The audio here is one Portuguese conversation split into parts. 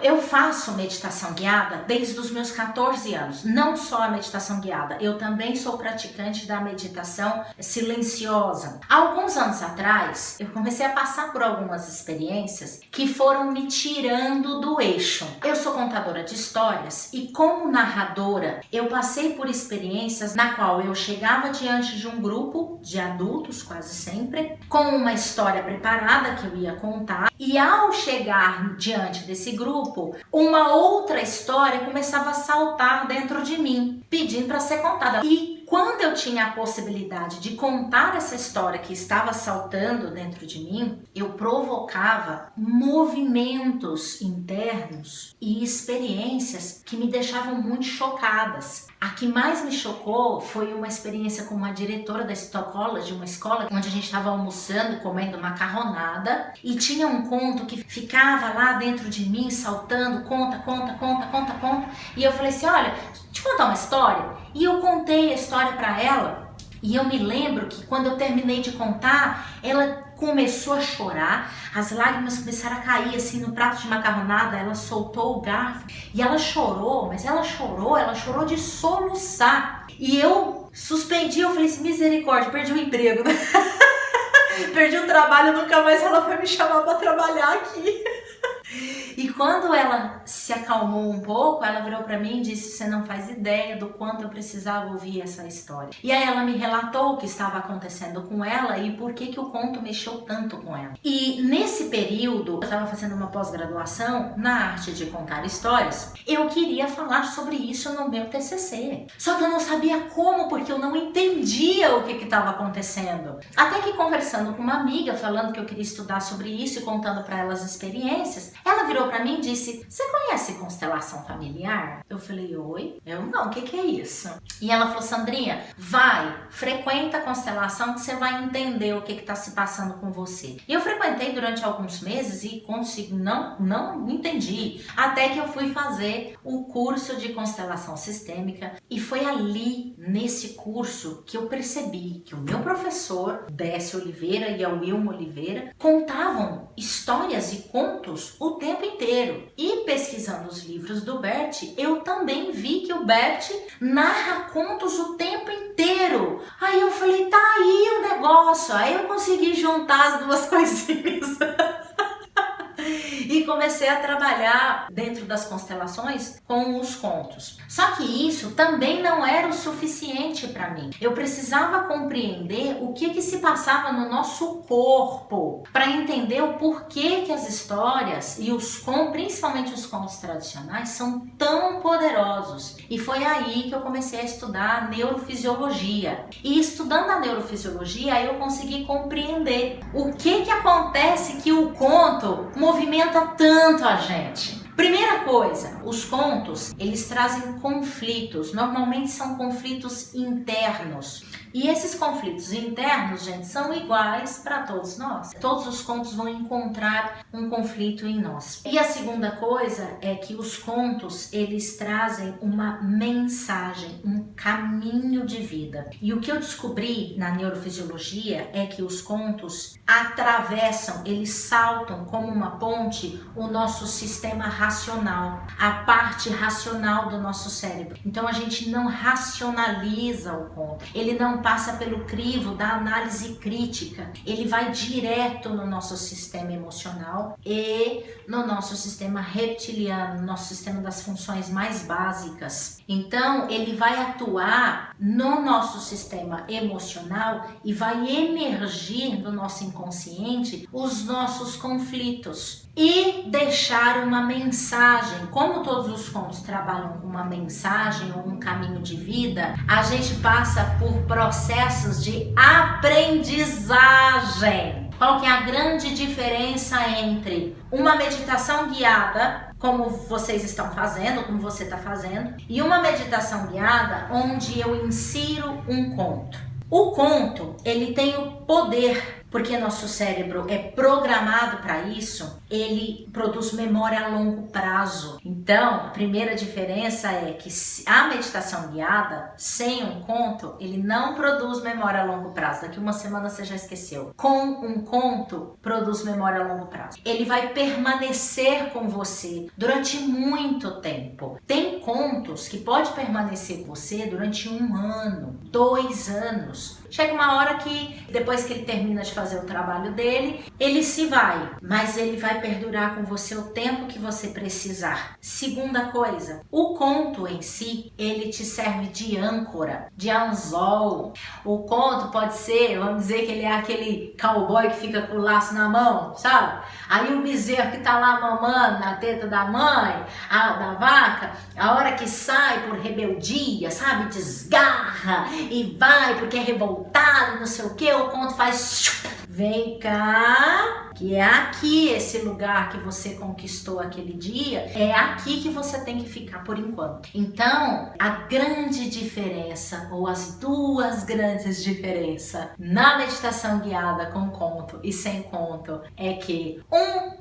Eu faço meditação guiada desde os meus 14 anos, não só a meditação guiada, eu também sou praticante da meditação silenciosa. Há alguns anos atrás, eu comecei a passar por algumas experiências que foram me tirando do eixo. Eu sou contadora de histórias e como narradora, eu passei por experiências na qual eu chegava diante de um grupo de adultos, quase sempre, com uma história preparada que eu ia contar, e ao chegar diante desse grupo, uma outra história começava a saltar dentro de mim, pedindo para ser contada. E quando eu tinha a possibilidade de contar essa história que estava saltando dentro de mim, eu provocava movimentos internos e experiências que me deixavam muito chocadas. A que mais me chocou foi uma experiência com uma diretora da escola, de uma escola, onde a gente estava almoçando, comendo macarronada, e tinha um conto que ficava lá dentro de mim, saltando, conta. E eu falei assim, olha, deixa eu contar uma história. E eu contei a história para ela, e eu me lembro que quando eu terminei de contar, ela começou a chorar, as lágrimas começaram a cair assim no prato de macarronada, ela soltou o garfo e ela chorou, mas ela chorou de soluçar. E eu suspendi, eu falei assim, misericórdia, perdi o emprego, né? Perdi o trabalho, nunca mais ela vai me chamar para trabalhar aqui. E quando ela se acalmou um pouco, ela virou para mim e disse, você não faz ideia do quanto eu precisava ouvir essa história. E aí ela me relatou o que estava acontecendo com ela e por que o conto mexeu tanto com ela. E nesse período, eu estava fazendo uma pós-graduação na arte de contar histórias. Eu queria falar sobre isso no meu TCC. Só que eu não sabia como, porque eu não entendia o que estava acontecendo. Até que conversando com uma amiga, falando que eu queria estudar sobre isso e contando para ela as experiências, ela virou pra mim e disse, você conhece constelação familiar? Eu falei, oi? Eu não, o que é isso? E ela falou, Sandrinha, frequenta a constelação que você vai entender o que tá se passando com você. E eu frequentei durante alguns meses e não entendi. Até que eu fui fazer o curso de constelação sistêmica e foi ali, nesse curso, que eu percebi que o meu professor, Décio Oliveira e a Wilma Oliveira, contavam histórias e contos o tempo inteiro. E pesquisando os livros do Bert, eu também vi que o Bert narra contos o tempo inteiro. Aí eu falei, tá aí o negócio. Aí eu consegui juntar as duas coisinhas. E comecei a trabalhar dentro das constelações com os contos. Só que isso também não era o suficiente para mim. Eu precisava compreender o que se passava no nosso corpo para entender o porquê que as histórias e os contos, principalmente os contos tradicionais, são tão poderosos. E foi aí que eu comecei a estudar a neurofisiologia. E estudando a neurofisiologia, eu consegui compreender o que acontece que o conto movimenta tanto a gente. Primeira coisa, os contos, eles trazem conflitos, normalmente são conflitos internos. E esses conflitos internos, gente, são iguais para todos nós. Todos os contos vão encontrar um conflito em nós. E a segunda coisa é que os contos, eles trazem uma mensagem, um caminho de vida. E o que eu descobri na neurofisiologia é que os contos atravessam, eles saltam como uma ponte o nosso sistema racional, a parte racional do nosso cérebro. Então a gente não racionaliza o conto, ele não passa pelo crivo da análise crítica, ele vai direto no nosso sistema emocional e no nosso sistema reptiliano, no nosso sistema das funções mais básicas. Então ele vai atuar no nosso sistema emocional e vai emergir do nosso inconsciente os nossos conflitos e deixar uma mensagem. Como todos os contos trabalham com uma mensagem ou um caminho de vida, a gente passa por processos de aprendizagem. Qual que é a grande diferença entre uma meditação guiada, como vocês estão fazendo, como você está fazendo, e uma meditação guiada onde eu insiro um conto? O conto, ele tem o poder porque nosso cérebro é programado para isso, ele produz memória a longo prazo. Então, a primeira diferença é que a meditação guiada, sem um conto, ele não produz memória a longo prazo. Daqui uma semana você já esqueceu. Com um conto, produz memória a longo prazo. Ele vai permanecer com você durante muito tempo. Tem contos que pode permanecer com você durante 1 ano, 2 anos. Chega uma hora que, depois que ele termina de fazer o trabalho dele, ele se vai, mas ele vai perdurar com você o tempo que você precisar. Segunda coisa, o conto em si, ele te serve de âncora, de anzol. O conto pode ser, vamos dizer que ele é aquele cowboy que fica com o laço na mão, sabe? Aí o bezerro que tá lá mamando na teta da mãe, da vaca, a hora que sai por rebeldia, sabe? Desgarra e vai porque é revoltado, não sei o que, o conto faz... Vem cá, que é aqui esse lugar que você conquistou aquele dia, é aqui que você tem que ficar por enquanto. Então, a grande diferença, ou as duas grandes diferenças na meditação guiada com conto e sem conto, é que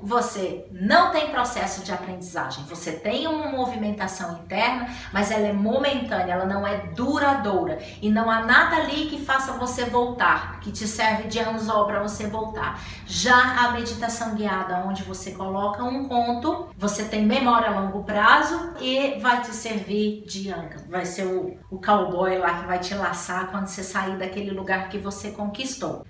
você não tem processo de aprendizagem, você tem uma movimentação interna, mas ela é momentânea, ela não é duradoura, e não há nada ali que faça você voltar, que te serve de anzol para você voltar. Já a meditação guiada, onde você coloca um conto, você tem memória a longo prazo e vai te servir de âncora. Vai ser o cowboy lá que vai te laçar quando você sair daquele lugar que você conquistou.